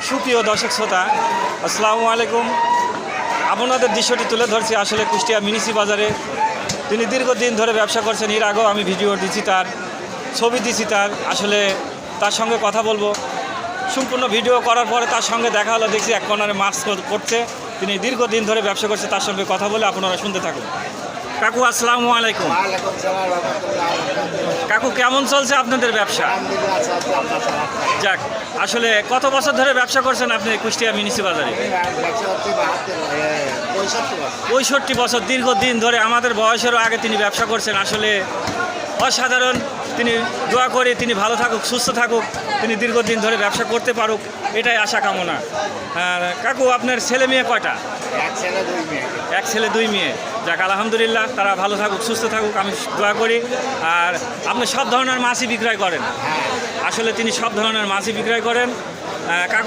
সুপ্রিয় দর্শক শ্রোতা, আসসালামু আলাইকুম। আপনাদের দৃশ্যটি তুলে ধরছি আসলে কুষ্টিয়া মিনিসি বাজারে। তিনি দীর্ঘদিন ধরে ব্যবসা করছেন। এর আগেও আমি ভিডিও দিচ্ছি, তার ছবি দিচ্ছি, আসলে তার সঙ্গে কথা বলবো। সম্পূর্ণ ভিডিও করার পরে তার সঙ্গে দেখা হলো, দেখছি এক কর্নারে মাস্ক করছে। তিনি দীর্ঘদিন ধরে ব্যবসা করছে, তার সঙ্গে কথা বলে আপনারা শুনতে থাকুন। কাকু আসসালামু আলাইকুম। কাকু কেমন চলছে আপনাদের ব্যবসা? যাক, আসলে কত বছর ধরে ব্যবসা করছেন আপনি কুষ্টিয়া মিনিসি বাজারে? 65 বছর, দীর্ঘদিন ধরে। আমাদের বয়সেরও আগে তিনি ব্যবসা করছেন। আসলে অসাধারণ। তিনি দোয়া করে তিনি ভালো থাকুক, সুস্থ থাকুক, তিনি দীর্ঘদিন ধরে ব্যবসা করতে পারুক, এটাই আশা কামনা। কাকু আপনার ছেলে মেয়ে কয়টা? এক ছেলে 2 মেয়ে। যাক, আলহামদুলিল্লাহ, তারা ভালো থাকুক, সুস্থ থাকুক, আমি দোয়া করি। আর আপনি সব ধরনের মাছই বিক্রয় করেন? আসলে তিনি সব ধরনের মাছই বিক্রয় করেন। কাকু